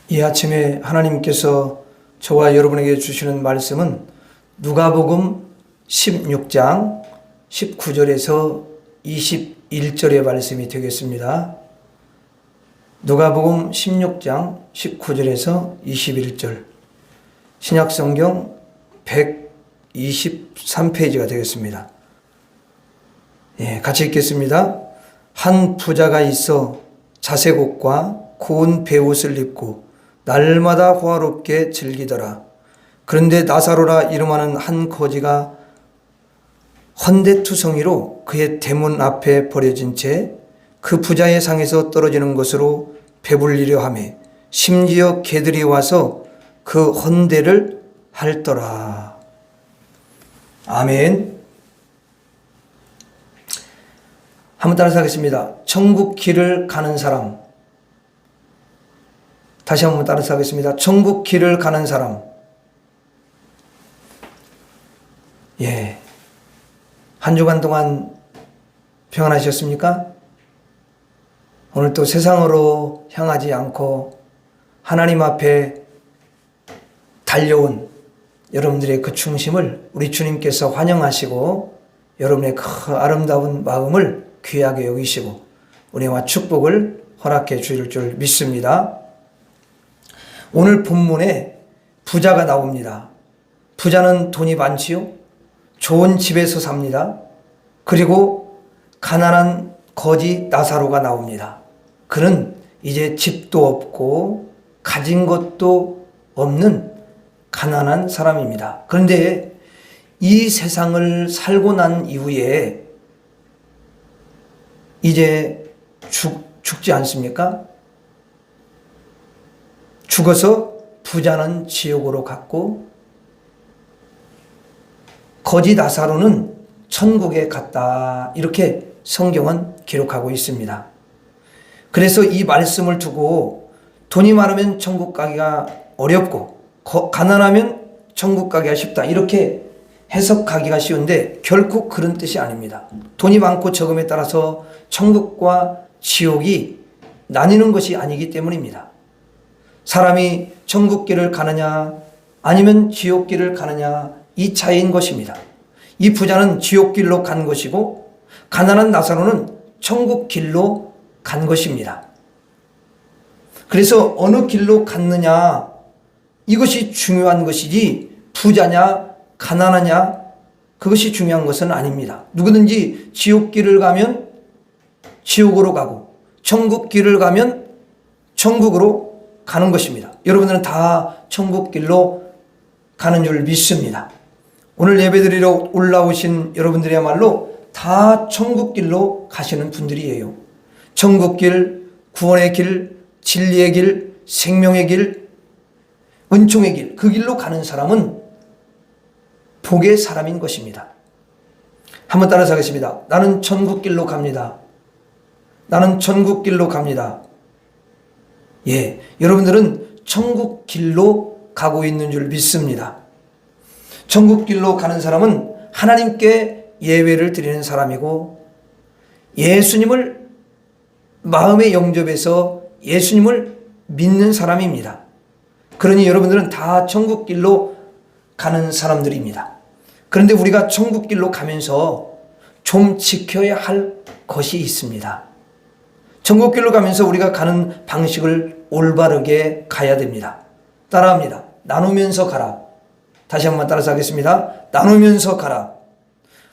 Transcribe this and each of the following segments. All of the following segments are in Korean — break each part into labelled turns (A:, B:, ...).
A: 이 아침에 하나님께서 저와 여러분에게 주시는 말씀은 누가복음 16장 19절에서 21절의 말씀이 되겠습니다. 누가복음 16장 19절에서 21절, 신약성경 123페이지가 되겠습니다. 같이 읽겠습니다. 한 부자가 있어 자색옷과 고운 베옷을 입고 날마다 호화롭게 즐기더라. 그런데 나사로라 이름하는 한 거지가 헌데투성이로 그의 대문 앞에 버려진 채 그 부자의 상에서 떨어지는 것으로 배불리려 하며 심지어 개들이 와서 그 헌대를 핥더라. 아멘. 한번 따라서 하겠습니다. 천국 길을 가는 사람. 다시 한번 따라서 하겠습니다. 천국 길을 가는 사람. 한 주간 동안 평안하셨습니까? 오늘 또 세상으로 향하지 않고 하나님 앞에 달려온 여러분들의 그 중심을 우리 주님께서 환영하시고 여러분의 그 아름다운 마음을 귀하게 여기시고 은혜와 축복을 허락해 주실 줄 믿습니다. 오늘 본문에 부자가 나옵니다. 부자는 돈이 많지요. 좋은 집에서 삽니다. 그리고 가난한 거지 나사로가 나옵니다. 그는 이제 집도 없고 가진 것도 없는 가난한 사람입니다. 그런데 이 세상을 살고 난 이후에 이제 죽지 않습니까? 죽어서 부자는 지옥으로 갔고 거지 나사로는 천국에 갔다. 이렇게 성경은 기록하고 있습니다. 그래서 이 말씀을 두고 돈이 많으면 천국 가기가 어렵고 가난하면 천국 가기가 쉽다. 이렇게 해석하기가 쉬운데 결국 그런 뜻이 아닙니다. 돈이 많고 적음에 따라서 천국과 지옥이 나뉘는 것이 아니기 때문입니다. 사람이 천국길을 가느냐 아니면 지옥길을 가느냐 이 차이인 것입니다. 이 부자는 지옥길로 간 것이고 가난한 나사로는 천국길로 간 것입니다. 그래서 어느 길로 갔느냐 이것이 중요한 것이지 부자냐 가난하냐 그것이 중요한 것은 아닙니다. 누구든지 지옥길을 가면 지옥으로 가고 천국길을 가면 천국으로 가는 것입니다. 여러분들은 다 천국길로 가는 줄 믿습니다. 오늘 예배드리러 올라오신 여러분들이야말로 다 천국길로 가시는 분들이에요. 천국길, 구원의 길, 진리의 길, 생명의 길, 은총의 길, 그 길로 가는 사람은 복의 사람인 것입니다. 한번 따라서 하겠습니다. 나는 천국길로 갑니다. 나는 천국길로 갑니다. 여러분들은 천국길로 가고 있는 줄 믿습니다. 천국길로 가는 사람은 하나님께 예배를 드리는 사람이고 예수님을 마음에 영접해서 예수님을 믿는 사람입니다. 그러니 여러분들은 다 천국길로 가는 사람들입니다. 그런데 우리가 천국길로 가면서 좀 지켜야 할 것이 있습니다. 천국길로 가면서 우리가 가는 방식을 올바르게 가야 됩니다. 따라합니다. 나누면서 가라. 다시 한번 따라서 하겠습니다. 나누면서 가라.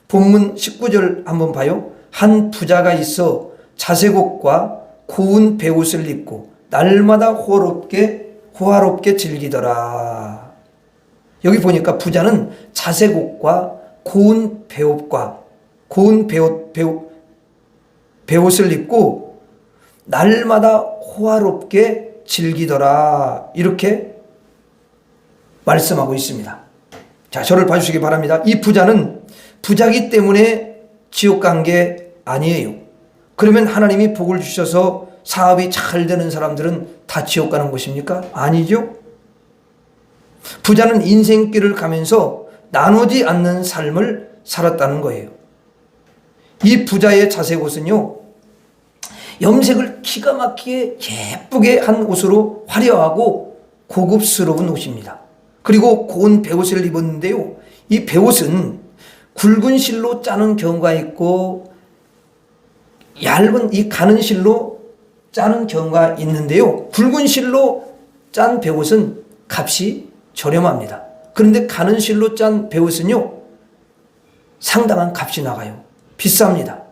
A: 본문 19절 한번 봐요. 한 부자가 있어 자색옷과 고운 베옷을 입고 날마다 호화롭게 즐기더라. 여기 보니까 부자는 자색옷과 고운 베옷을 입고 날마다 호화롭게 즐기더라. 이렇게 말씀하고 있습니다. 자, 저를 봐주시기 바랍니다. 이 부자는 부자기 때문에 지옥 간 게 아니에요. 그러면 하나님이 복을 주셔서 사업이 잘 되는 사람들은 다 지옥 가는 것입니까? 아니죠. 부자는 인생길을 가면서 나누지 않는 삶을 살았다는 거예요. 이 부자의 자색옷은요, 염색을 기가 막히게 예쁘게 한 옷으로 화려하고 고급스러운 옷입니다. 그리고 고운 베옷을 입었는데요. 이 베옷은 굵은 실로 짜는 경우가 있고 얇은 이 가는 실로 짜는 경우가 있는데요. 굵은 실로 짠 베옷은 값이 저렴합니다. 그런데 가는 실로 짠 베옷은요, 상당한 값이 나가요. 비쌉니다.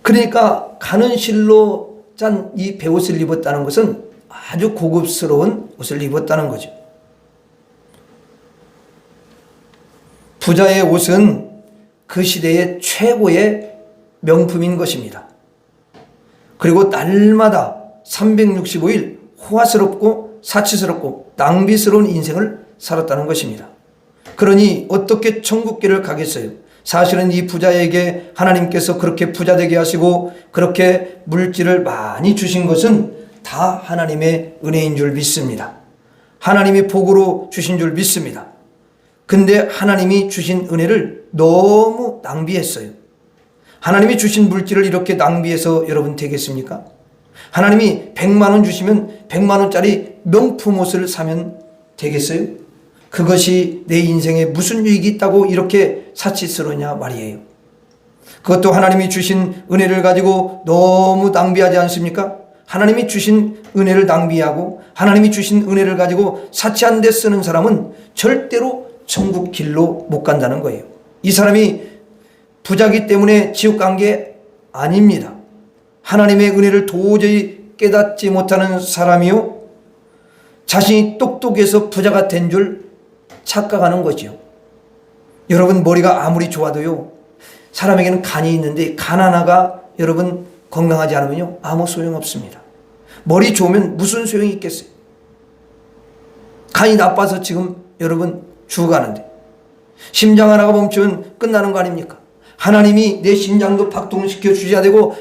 A: 그러니까 가는 실로 짠 이 베옷을 입었다는 것은 아주 고급스러운 옷을 입었다는 거죠. 부자의 옷은 그 시대의 최고의 명품인 것입니다. 그리고 날마다 365일 호화스럽고 사치스럽고 낭비스러운 인생을 살았다는 것입니다. 그러니 어떻게 천국길을 가겠어요? 사실은 이 부자에게 하나님께서 그렇게 부자되게 하시고 그렇게 물질을 많이 주신 것은 다 하나님의 은혜인 줄 믿습니다. 하나님이 복으로 주신 줄 믿습니다. 근데 하나님이 주신 은혜를 너무 낭비했어요. 하나님이 주신 물질을 이렇게 낭비해서 여러분 되겠습니까? 하나님이 100만 원 주시면 100만 원짜리 명품 옷을 사면 되겠어요? 그것이 내 인생에 무슨 유익이 있다고 이렇게 사치스러우냐 말이에요. 그것도 하나님이 주신 은혜를 가지고 너무 낭비하지 않습니까? 하나님이 주신 은혜를 낭비하고 하나님이 주신 은혜를 가지고 사치한 데 쓰는 사람은 절대로 천국 길로 못 간다는 거예요. 이 사람이 부자기 때문에 지옥 간 게 아닙니다. 하나님의 은혜를 도저히 깨닫지 못하는 사람이요, 자신이 똑똑해서 부자가 된 줄 착각하는 거죠. 여러분, 머리가 아무리 좋아도요, 사람에게는 간이 있는데 간 하나가 여러분 건강하지 않으면요 아무 소용없습니다. 머리 좋으면 무슨 소용이 있겠어요? 간이 나빠서 지금 여러분 죽어가는데 심장 하나가 멈추면 끝나는 거 아닙니까? 하나님이 내 심장도 박동시켜 주셔야 되고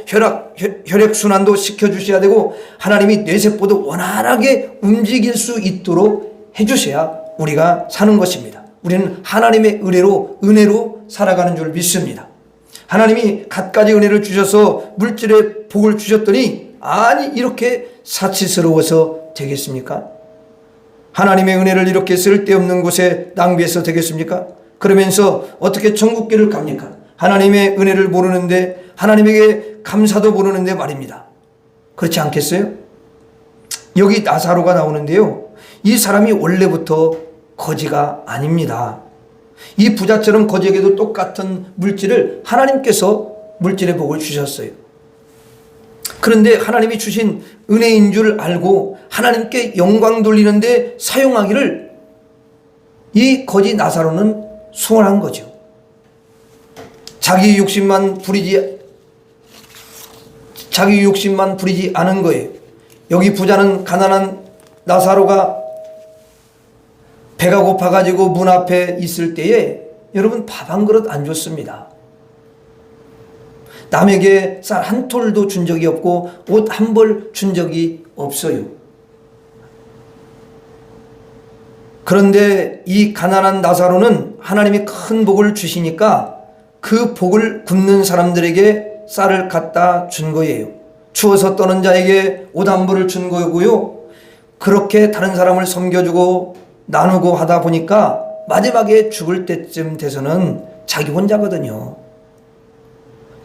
A: 혈액순환도 시켜 주셔야 되고 하나님이 뇌세포도 원활하게 움직일 수 있도록 해주셔야 우리가 사는 것입니다. 우리는 하나님의 은혜로 살아가는 줄 믿습니다. 하나님이 갖가지 은혜를 주셔서 물질의 복을 주셨더니 아니 이렇게 사치스러워서 되겠습니까? 하나님의 은혜를 이렇게 쓸데없는 곳에 낭비해서 되겠습니까? 그러면서 어떻게 천국길을 갑니까? 하나님의 은혜를 모르는데 하나님에게 감사도 모르는데 말입니다. 그렇지 않겠어요? 여기 나사로가 나오는데요, 이 사람이 원래부터 거지가 아닙니다. 이 부자처럼 거지에게도 똑같은 물질을 하나님께서 물질의 복을 주셨어요. 그런데 하나님이 주신 은혜인 줄 알고 하나님께 영광 돌리는데 사용하기를 이 거지 나사로는 소원한 거죠. 자기 욕심만 부리지 않은 거예요. 여기 부자는 가난한 나사로가 배가 고파가지고 문 앞에 있을 때에 여러분 밥 한 그릇 안 줬습니다. 남에게 쌀 한 톨도 준 적이 없고 옷 한 벌 준 적이 없어요. 그런데 이 가난한 나사로는 하나님이 큰 복을 주시니까 그 복을 굶는 사람들에게 쌀을 갖다 준 거예요. 추워서 떠는 자에게 옷 한 벌을 준 거고요. 그렇게 다른 사람을 섬겨주고 나누고 하다 보니까 마지막에 죽을 때쯤 돼서는 자기 혼자거든요.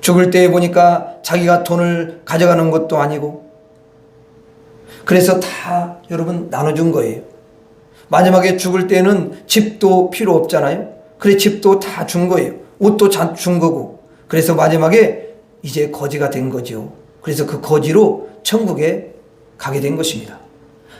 A: 죽을 때 보니까 자기가 돈을 가져가는 것도 아니고 그래서 다 여러분 나눠준 거예요. 마지막에 죽을 때는 집도 필요 없잖아요. 그래 집도 다 준 거예요. 옷도 준 거고. 그래서 마지막에 이제 거지가 된 거죠. 그래서 그 거지로 천국에 가게 된 것입니다.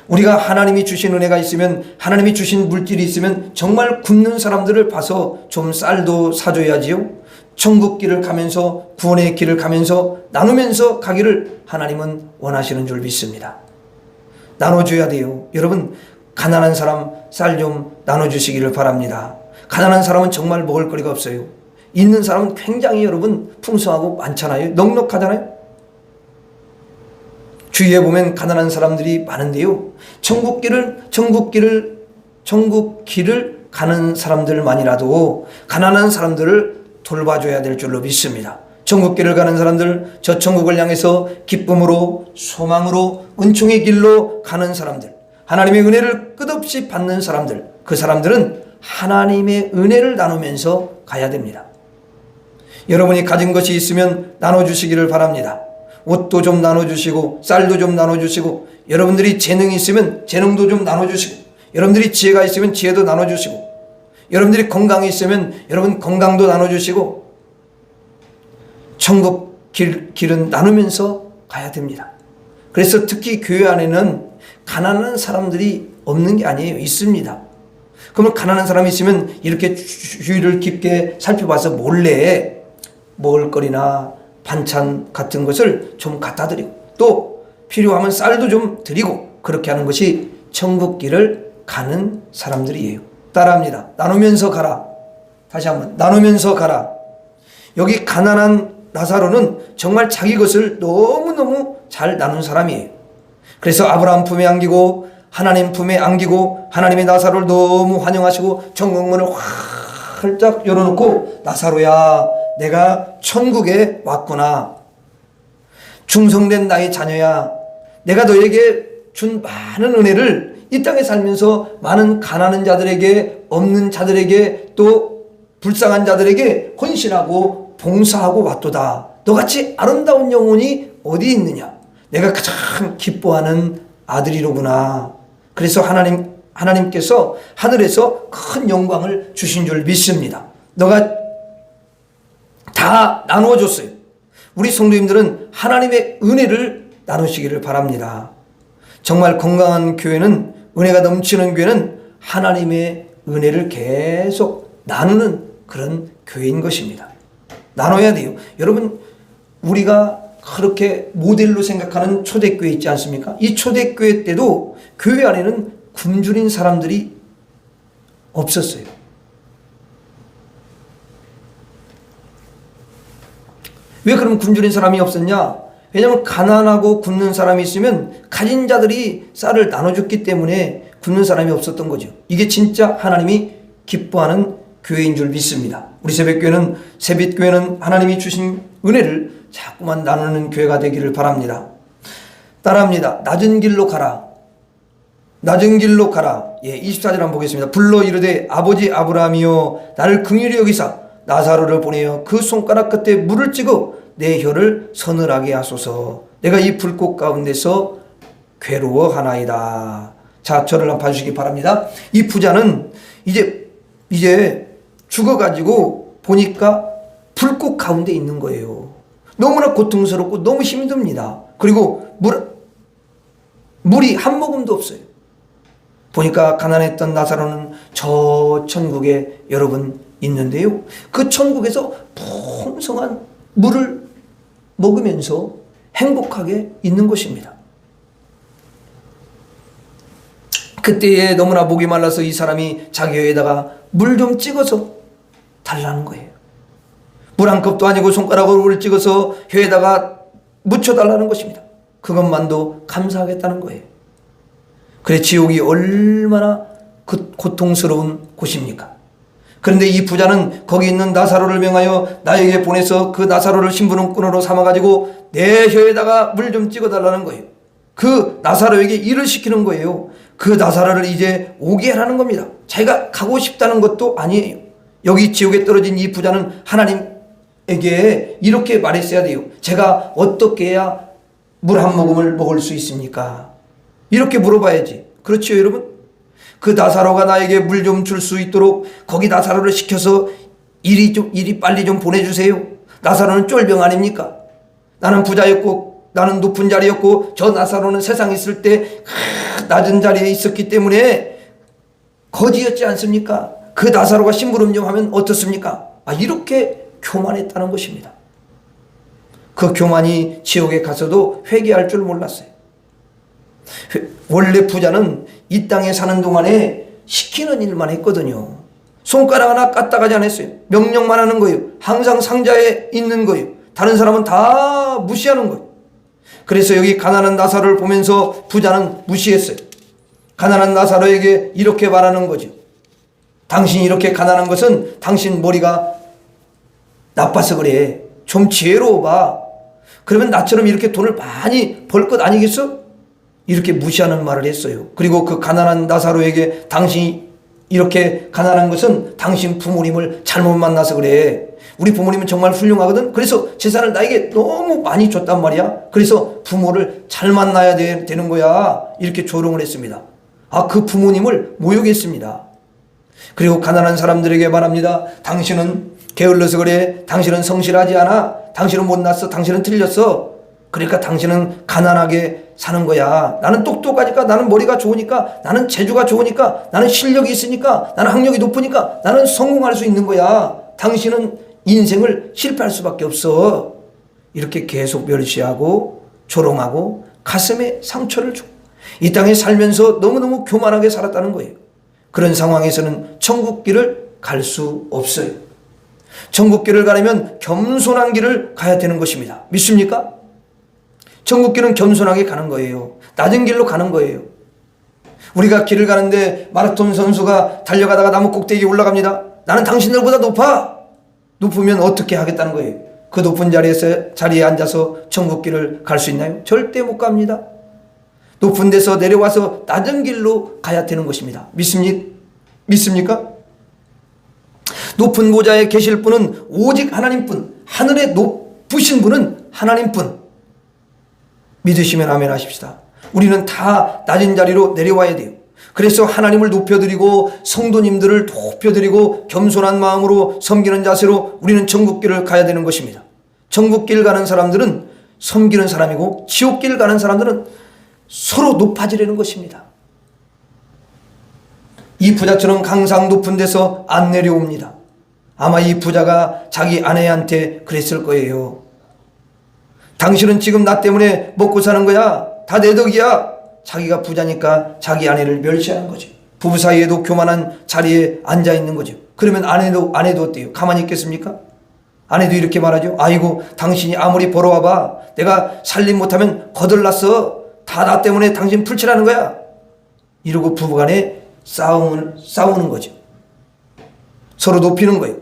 A: 우리가 하나님이 주신 은혜가 있으면, 하나님이 주신 물질이 있으면 정말 굶는 사람들을 봐서 좀 쌀도 사줘야지요. 천국 길을 가면서, 구원의 길을 가면서 나누면서 가기를 하나님은 원하시는 줄 믿습니다. 나눠줘야 돼요. 여러분, 가난한 사람 쌀 좀 나눠주시기를 바랍니다. 가난한 사람은 정말 먹을 거리가 없어요. 있는 사람은 굉장히 여러분 풍성하고 많잖아요. 넉넉하잖아요. 주위에 보면 가난한 사람들이 많은데요, 천국 길을 가는 사람들만이라도 가난한 사람들을 돌봐줘야 될 줄로 믿습니다. 천국길을 가는 사람들, 저 천국을 향해서 기쁨으로, 소망으로, 은총의 길로 가는 사람들, 하나님의 은혜를 끝없이 받는 사람들, 그 사람들은 하나님의 은혜를 나누면서 가야 됩니다. 여러분이 가진 것이 있으면 나눠주시기를 바랍니다. 옷도 좀 나눠주시고, 쌀도 좀 나눠주시고, 여러분들이 재능이 있으면 재능도 좀 나눠주시고, 여러분들이 지혜가 있으면 지혜도 나눠주시고, 여러분들이 건강이 있으면 여러분 건강도 나눠주시고, 천국 길은 나누면서 가야 됩니다. 그래서 특히 교회 안에는 가난한 사람들이 없는 게 아니에요. 있습니다. 그러면 가난한 사람이 있으면 이렇게 주위를 깊게 살펴봐서 몰래 먹을거리나 반찬 같은 것을 좀 갖다 드리고, 또 필요하면 쌀도 좀 드리고, 그렇게 하는 것이 천국 길을 가는 사람들이에요. 따라합니다. 나누면서 가라. 다시 한번, 나누면서 가라. 여기 가난한 나사로는 정말 자기 것을 너무너무 잘 나눈 사람이에요. 그래서 아브라함 품에 안기고, 하나님 품에 안기고, 하나님의 나사로를 너무 환영하시고 천국문을 활짝 열어놓고, 나사로야, 내가 천국에 왔구나. 충성된 나의 자녀야, 내가 너에게 준 많은 은혜를 이 땅에 살면서 많은 가난한 자들에게, 없는 자들에게, 또 불쌍한 자들에게 헌신하고 봉사하고 왔도다. 너같이 아름다운 영혼이 어디 있느냐. 내가 가장 기뻐하는 아들이로구나. 그래서 하나님께서 하늘에서 큰 영광을 주신 줄 믿습니다. 너가 다 나누어줬어요. 우리 성도님들은 하나님의 은혜를 나누시기를 바랍니다. 정말 건강한 교회는, 은혜가 넘치는 교회는 하나님의 은혜를 계속 나누는 그런 교회인 것입니다. 나눠야 돼요. 여러분, 우리가 그렇게 모델로 생각하는 초대교회 있지 않습니까? 이 초대교회 때도 교회 안에는 굶주린 사람들이 없었어요. 왜 그럼 굶주린 사람이 없었냐? 왜냐하면 가난하고 굶는 사람이 있으면 가진 자들이 쌀을 나눠줬기 때문에 굶는 사람이 없었던 거죠. 이게 진짜 하나님이 기뻐하는 교회인 줄 믿습니다. 우리 새벽교회는 하나님이 주신 은혜를 자꾸만 나누는 교회가 되기를 바랍니다. 따라합니다. 낮은 길로 가라. 낮은 길로 가라. 24절 한번 보겠습니다. 불러 이르되 아버지 아브라함이여, 나를 긍휼히 여기사 나사로를 보내어 그 손가락 끝에 물을 찍어 내 혀를 서늘하게 하소서. 내가 이 불꽃 가운데서 괴로워하나이다. 자, 저를 한번 봐주시기 바랍니다. 이 부자는 이제 죽어가지고 보니까 불꽃 가운데 있는 거예요. 너무나 고통스럽고 너무 힘듭니다. 그리고 물이 한 모금도 없어요. 보니까 가난했던 나사로는 저 천국에 여러분 있는데요, 그 천국에서 풍성한 물을 먹으면서 행복하게 있는 것입니다. 그때에 너무나 목이 말라서 이 사람이 자기 혀에다가 물 좀 찍어서 달라는 거예요. 물 한 컵도 아니고 손가락으로 물을 찍어서 혀에다가 묻혀달라는 것입니다. 그것만도 감사하겠다는 거예요. 그래, 지옥이 얼마나 고통스러운 곳입니까? 그런데 이 부자는 거기 있는 나사로를 명하여 나에게 보내서 그 나사로를 심부름꾼으로 삼아가지고 내 혀에다가 물 좀 찍어달라는 거예요. 그 나사로에게 일을 시키는 거예요. 그 나사로를 이제 오게 하라는 겁니다. 자기가 가고 싶다는 것도 아니에요. 여기 지옥에 떨어진 이 부자는 하나님에게 이렇게 말했어야 돼요. 제가 어떻게 해야 물 한 모금을 먹을 수 있습니까? 이렇게 물어봐야지. 그렇지요, 여러분? 그 나사로가 나에게 물 좀 줄 수 있도록 거기 나사로를 시켜서 일이 빨리 좀 보내주세요. 나사로는 쫄병 아닙니까? 나는 부자였고 나는 높은 자리였고 저 나사로는 세상에 있을 때 낮은 자리에 있었기 때문에 거지였지 않습니까? 그 나사로가 심부름 좀 하면 어떻습니까? 이렇게 교만했다는 것입니다. 그 교만이 지옥에 가서도 회개할 줄 몰랐어요. 원래 부자는 이 땅에 사는 동안에 시키는 일만 했거든요. 손가락 하나 까딱하지 않았어요. 명령만 하는 거예요. 항상 상자에 있는 거예요. 다른 사람은 다 무시하는 거예요. 그래서 여기 가난한 나사로를 보면서 부자는 무시했어요. 가난한 나사로에게 이렇게 말하는 거죠. 당신이 이렇게 가난한 것은 당신 머리가 나빠서 그래. 좀 지혜로워 봐. 그러면 나처럼 이렇게 돈을 많이 벌 것 아니겠어? 이렇게 무시하는 말을 했어요. 그리고 그 가난한 나사로에게 당신이 이렇게 가난한 것은 당신 부모님을 잘못 만나서 그래. 우리 부모님은 정말 훌륭하거든. 그래서 재산을 나에게 너무 많이 줬단 말이야. 그래서 부모를 잘 만나야 되는 거야. 이렇게 조롱을 했습니다. 그 부모님을 모욕했습니다. 그리고 가난한 사람들에게 말합니다. 당신은 게을러서 그래. 당신은 성실하지 않아. 당신은 못났어. 당신은 틀렸어. 그러니까 당신은 가난하게 사는 거야. 나는 똑똑하니까, 나는 머리가 좋으니까, 나는 재주가 좋으니까, 나는 실력이 있으니까, 나는 학력이 높으니까, 나는 성공할 수 있는 거야. 당신은 인생을 실패할 수밖에 없어. 이렇게 계속 멸시하고 조롱하고 가슴에 상처를 주고 이 땅에 살면서 너무너무 교만하게 살았다는 거예요. 그런 상황에서는 천국길을 갈 수 없어요. 천국길을 가려면 겸손한 길을 가야 되는 것입니다. 믿습니까? 천국길은 겸손하게 가는 거예요. 낮은 길로 가는 거예요. 우리가 길을 가는데 마라톤 선수가 달려가다가 나무 꼭대기에 올라갑니다. 나는 당신들보다 높으면 어떻게 하겠다는 거예요? 그 높은 자리에 앉아서 천국길을 갈 수 있나요? 절대 못 갑니다. 높은 데서 내려와서 낮은 길로 가야 되는 것입니다. 믿습니까? 높은 보좌에 계실 분은 오직 하나님뿐, 하늘에 높으신 분은 하나님뿐. 믿으시면 아멘 하십시다. 우리는 다 낮은 자리로 내려와야 돼요. 그래서 하나님을 높여드리고 성도님들을 높여드리고 겸손한 마음으로 섬기는 자세로 우리는 천국길을 가야 되는 것입니다. 천국길 가는 사람들은 섬기는 사람이고 지옥길 가는 사람들은 서로 높아지려는 것입니다. 이 부자처럼 항상 높은 데서 안 내려옵니다. 아마 이 부자가 자기 아내한테 그랬을 거예요. 당신은 지금 나 때문에 먹고 사는 거야. 다 내 덕이야. 자기가 부자니까 자기 아내를 멸시하는 거죠. 부부 사이에도 교만한 자리에 앉아 있는 거죠. 그러면 아내도 어때요? 가만히 있겠습니까? 아내도 이렇게 말하죠. 아이고, 당신이 아무리 벌어와봐. 내가 살림 못하면 거들났어. 다 나 때문에 당신 풀칠하는 거야. 이러고 부부간에 싸우는 거죠. 서로 높이는 거예요.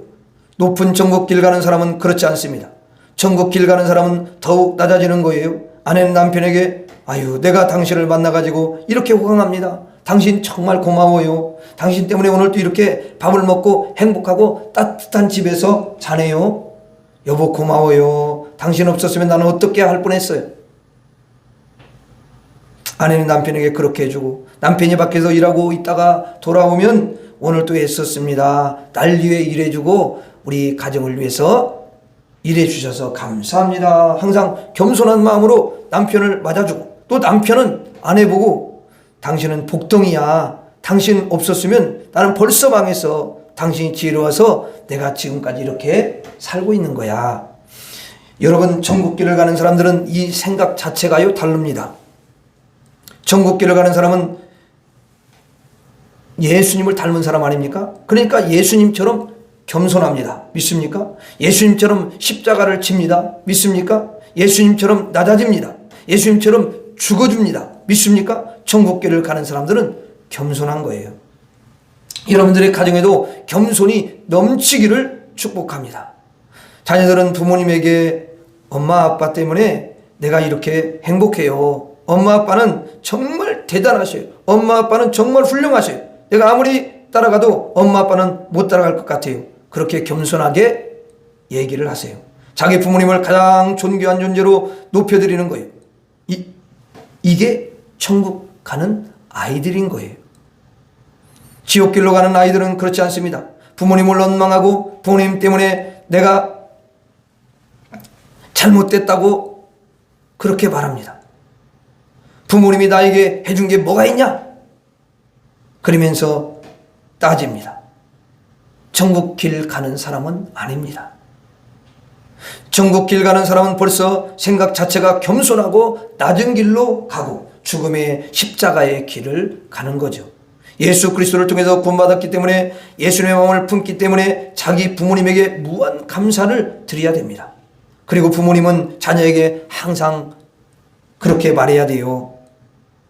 A: 높은 천국길 가는 사람은 그렇지 않습니다. 천국길 가는 사람은 더욱 낮아지는 거예요. 아내는 남편에게 아유, 내가 당신을 만나가지고 이렇게 호강합니다. 당신 정말 고마워요. 당신 때문에 오늘도 이렇게 밥을 먹고 행복하고 따뜻한 집에서 자네요. 여보 고마워요. 당신 없었으면 나는 어떻게 할 뻔했어요. 아내는 남편에게 그렇게 해주고 남편이 밖에서 일하고 있다가 돌아오면 오늘도 애썼습니다. 날 위해 일해주고 우리 가정을 위해서 일해 주셔서 감사합니다. 항상 겸손한 마음으로 남편을 맞아주고 또 남편은 아내 보고 당신은 복덩이야. 당신 없었으면 나는 벌써 망했어. 당신이 지혜로워서 내가 지금까지 이렇게 살고 있는 거야. 여러분, 천국길을 가는 사람들은 이 생각 자체가요 다릅니다. 천국길을 가는 사람은 예수님을 닮은 사람 아닙니까? 그러니까 예수님처럼 겸손합니다. 믿습니까? 예수님처럼 십자가를 칩니다. 믿습니까? 예수님처럼 낮아집니다. 예수님처럼 죽어줍니다. 믿습니까? 천국길을 가는 사람들은 겸손한 거예요. 여러분들의 가정에도 겸손이 넘치기를 축복합니다. 자녀들은 부모님에게 엄마 아빠 때문에 내가 이렇게 행복해요. 엄마 아빠는 정말 대단하셔요. 엄마 아빠는 정말 훌륭하셔요. 내가 아무리 따라가도 엄마 아빠는 못 따라갈 것 같아요. 그렇게 겸손하게 얘기를 하세요. 자기 부모님을 가장 존귀한 존재로 높여드리는 거예요. 이게 천국 가는 아이들인 거예요. 지옥길로 가는 아이들은 그렇지 않습니다. 부모님을 원망하고 부모님 때문에 내가 잘못됐다고 그렇게 말합니다. 부모님이 나에게 해준 게 뭐가 있냐? 그러면서 따집니다. 천국길 가는 사람은 아닙니다. 천국길 가는 사람은 벌써 생각 자체가 겸손하고 낮은 길로 가고 죽음의 십자가의 길을 가는 거죠. 예수 그리스도를 통해서 구원받았기 때문에 예수님의 마음을 품기 때문에 자기 부모님에게 무한 감사를 드려야 됩니다. 그리고 부모님은 자녀에게 항상 그렇게 말해야 돼요.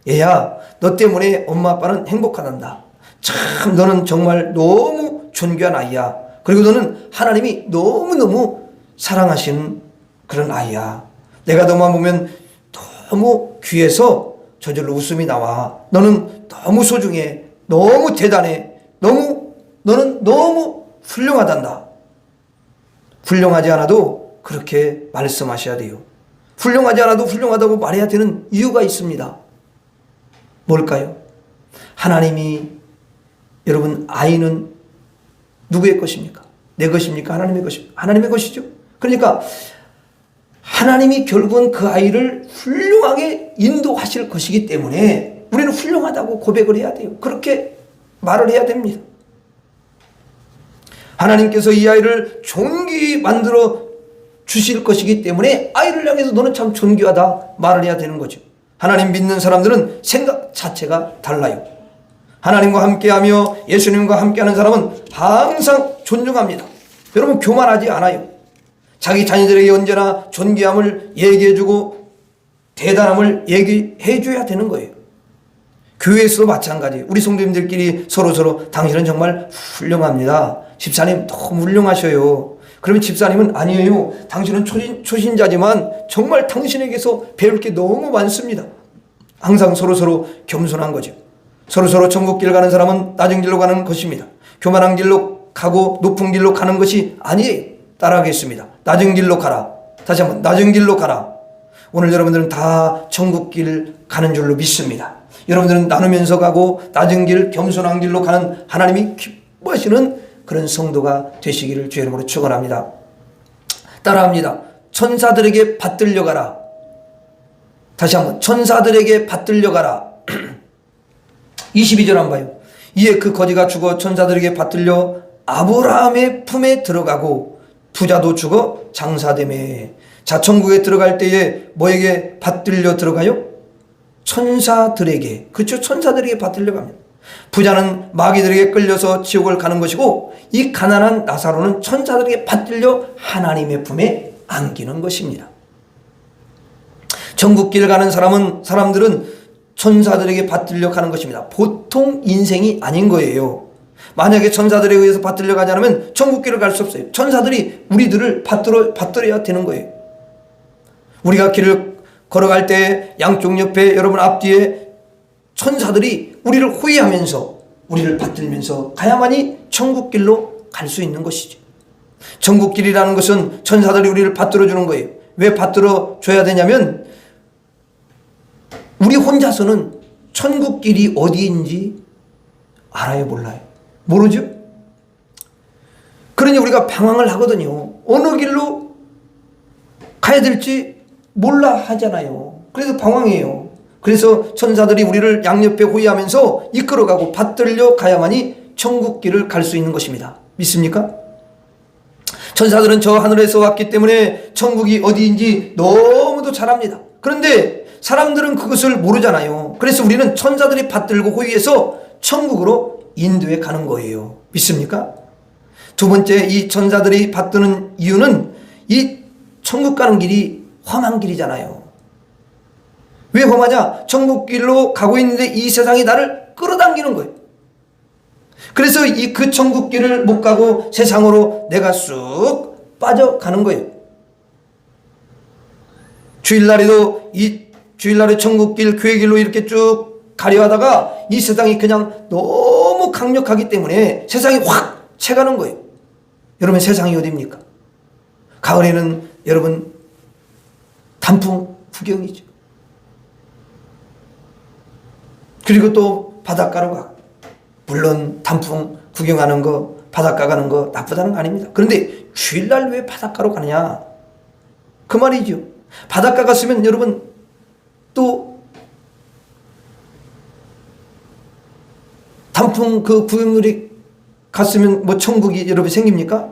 A: 얘야, 너 때문에 엄마 아빠는 행복하단다. 참 너는 정말 너무 존귀한 아이야. 그리고 너는 하나님이 너무너무 사랑하시는 그런 아이야. 내가 너만 보면 너무 귀해서 저절로 웃음이 나와. 너는 너무 소중해. 너무 대단해. 너는 너무 훌륭하단다. 훌륭하지 않아도 그렇게 말씀하셔야 돼요. 훌륭하지 않아도 훌륭하다고 말해야 되는 이유가 있습니다. 뭘까요? 하나님이, 여러분, 아이는 누구의 것입니까? 내 것입니까? 하나님의 것입니까? 하나님의 것이죠. 그러니까 하나님이 결국은 그 아이를 훌륭하게 인도하실 것이기 때문에 우리는 훌륭하다고 고백을 해야 돼요. 그렇게 말을 해야 됩니다. 하나님께서 이 아이를 존귀히 만들어 주실 것이기 때문에 아이를 향해서 너는 참 존귀하다 말을 해야 되는 거죠. 하나님 믿는 사람들은 생각 자체가 달라요. 하나님과 함께하며 예수님과 함께하는 사람은 항상 존중합니다. 여러분, 교만하지 않아요. 자기 자녀들에게 언제나 존귀함을 얘기해주고 대단함을 얘기해줘야 되는 거예요. 교회에서도 마찬가지. 우리 성도님들끼리 서로 당신은 정말 훌륭합니다. 집사님 너무 훌륭하셔요. 그러면 집사님은 아니에요. 당신은 초신자지만 정말 당신에게서 배울 게 너무 많습니다. 항상 서로 겸손한 거죠. 서로 천국길 가는 사람은 낮은 길로 가는 것입니다. 교만한 길로 가고 높은 길로 가는 것이 아니에요. 따라하겠습니다. 낮은 길로 가라. 다시 한번 낮은 길로 가라. 오늘 여러분들은 다 천국길 가는 줄로 믿습니다. 여러분들은 나누면서 가고 낮은 길, 겸손한 길로 가는 하나님이 기뻐하시는 그런 성도가 되시기를 주의 이름으로 축원합니다. 따라합니다. 천사들에게 받들려 가라. 다시 한번 천사들에게 받들려 가라. 22절 한번 봐요. 이에 그 거지가 죽어 천사들에게 받들려 아브라함의 품에 들어가고 부자도 죽어 장사되매. 자, 천국에 들어갈 때에 뭐에게 받들려 들어가요? 천사들에게. 그렇죠? 천사들에게 받들려 갑니다. 부자는 마귀들에게 끌려서 지옥을 가는 것이고 이 가난한 나사로는 천사들에게 받들려 하나님의 품에 안기는 것입니다. 천국길 가는 사람들은 천사들에게 받들려 가는 것입니다. 보통 인생이 아닌 거예요. 만약에 천사들에 의해서 받들려 가지 않으면 천국길을 갈 수 없어요. 천사들이 우리들을 받들어야 되는 거예요. 우리가 길을 걸어갈 때 양쪽 옆에, 여러분 앞뒤에 천사들이 우리를 호위하면서 우리를 받들면서 가야만이 천국길로 갈 수 있는 것이죠. 천국길이라는 것은 천사들이 우리를 받들어 주는 거예요. 왜 받들어 줘야 되냐면 우리 혼자서는 천국길이 어디인지 알아요, 몰라요? 모르죠? 그러니 우리가 방황을 하거든요. 어느 길로 가야 될지 몰라 하잖아요. 그래서 방황해요. 그래서 천사들이 우리를 양옆에 호위하면서 이끌어가고 받들려 가야만이 천국길을 갈 수 있는 것입니다. 믿습니까? 천사들은 저 하늘에서 왔기 때문에 천국이 어디인지 너무도 잘 압니다. 그런데 사람들은 그것을 모르잖아요. 그래서 우리는 천사들이 받들고 호위해서 천국으로 인도해 가는 거예요. 믿습니까? 두 번째, 이 천사들이 받드는 이유는 이 천국 가는 길이 험한 길이잖아요. 왜 험하냐? 천국길로 가고 있는데 이 세상이 나를 끌어당기는 거예요. 그래서 그 천국길을 못 가고 세상으로 내가 쑥 빠져가는 거예요. 주일날에 천국길, 교회길로 이렇게 쭉 가려 하다가 이 세상이 그냥 너무 강력하기 때문에 세상이 확 채가는 거예요. 여러분, 세상이 어디입니까? 가을에는 여러분 단풍 구경이죠. 그리고 또 바닷가로 가고. 물론 단풍 구경하는 거, 바닷가 가는 거 나쁘다는 거 아닙니다. 그런데 주일날 왜 바닷가로 가느냐? 그 말이죠. 바닷가 갔으면 여러분 또 단풍 그 구경놀이 갔으면 뭐 천국이 여러분 생깁니까?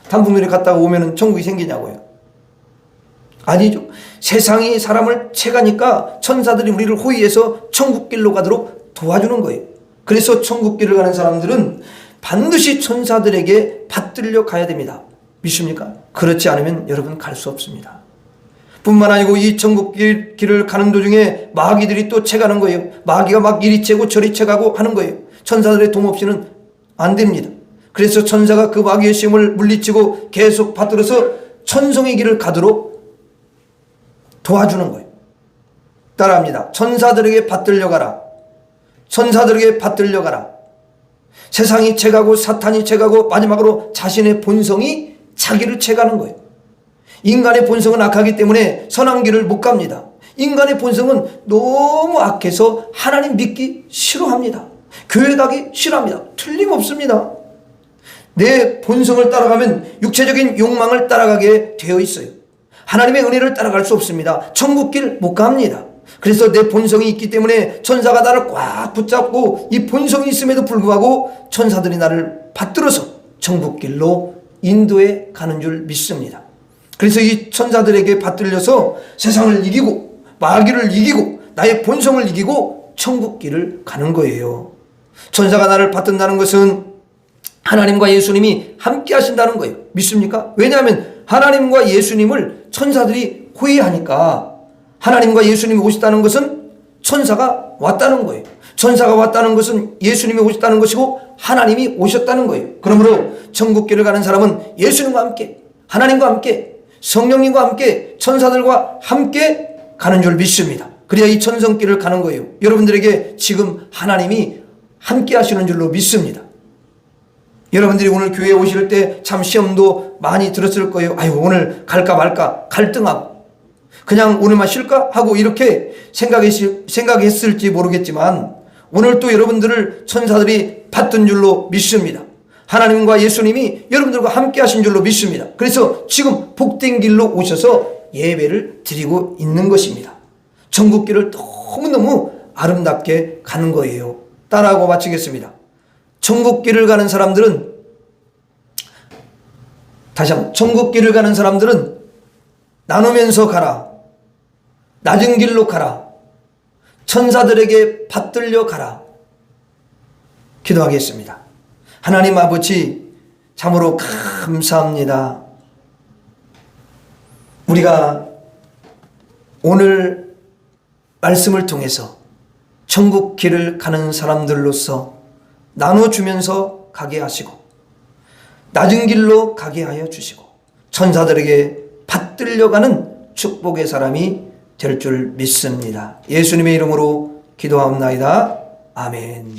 A: 단풍놀이 갔다가 오면은 천국이 생기냐고요? 아니죠. 세상이 사람을 채가니까 천사들이 우리를 호위해서 천국길로 가도록 도와주는 거예요. 그래서 천국길을 가는 사람들은 반드시 천사들에게 받들려 가야 됩니다. 믿습니까? 그렇지 않으면 여러분 갈 수 없습니다. 뿐만 아니고 이 천국길을 가는 도중에 마귀들이 또 채가는 거예요. 마귀가 막 이리 채고 저리 채가고 하는 거예요. 천사들의 도움 없이는 안 됩니다. 그래서 천사가 그 마귀의 시험을 물리치고 계속 받들어서 천성의 길을 가도록 도와주는 거예요. 따라합니다. 천사들에게 받들려 가라. 천사들에게 받들려 가라. 세상이 채가고 사탄이 채가고 마지막으로 자신의 본성이 자기를 채가는 거예요. 인간의 본성은 악하기 때문에 선한 길을 못 갑니다. 인간의 본성은 너무 악해서 하나님 믿기 싫어합니다. 교회 가기 싫어합니다. 틀림없습니다. 내 본성을 따라가면 육체적인 욕망을 따라가게 되어 있어요. 하나님의 은혜를 따라갈 수 없습니다. 천국 길 못 갑니다. 그래서 내 본성이 있기 때문에 천사가 나를 꽉 붙잡고 이 본성이 있음에도 불구하고 천사들이 나를 받들어서 천국 길로 인도해 가는 줄 믿습니다. 그래서 이 천사들에게 받들려서 세상을 이기고 마귀를 이기고 나의 본성을 이기고 천국 길을 가는 거예요. 천사가 나를 받든다는 것은 하나님과 예수님이 함께 하신다는 거예요. 믿습니까? 왜냐하면 하나님과 예수님을 천사들이 호의하니까 하나님과 예수님이 오셨다는 것은 천사가 왔다는 거예요. 천사가 왔다는 것은 예수님이 오셨다는 것이고 하나님이 오셨다는 거예요. 그러므로 천국길을 가는 사람은 예수님과 함께 하나님과 함께 성령님과 함께 천사들과 함께 가는 줄 믿습니다. 그래야 이 천성길을 가는 거예요. 여러분들에게 지금 하나님이 함께 하시는 줄로 믿습니다. 여러분들이 오늘 교회에 오실 때 참 시험도 많이 들었을 거예요. 아유, 오늘 갈까 말까 갈등하고 그냥 오늘만 쉴까 하고 이렇게 생각했을지 모르겠지만 오늘 또 여러분들을 천사들이 받든 줄로 믿습니다. 하나님과 예수님이 여러분들과 함께 하신 줄로 믿습니다. 그래서 지금 복된 길로 오셔서 예배를 드리고 있는 것입니다. 천국길을 너무너무 아름답게 가는 거예요. 따라하고 마치겠습니다. 천국길을 가는 사람들은 다시 한번 천국길을 가는 사람들은 나누면서 가라. 낮은 길로 가라. 천사들에게 받들려 가라. 기도하겠습니다. 하나님 아버지 참으로 감사합니다. 우리가 오늘 말씀을 통해서 천국 길을 가는 사람들로서 나눠주면서 가게 하시고 낮은 길로 가게 하여 주시고 천사들에게 받들려가는 축복의 사람이 될 줄 믿습니다. 예수님의 이름으로 기도하옵나이다. 아멘.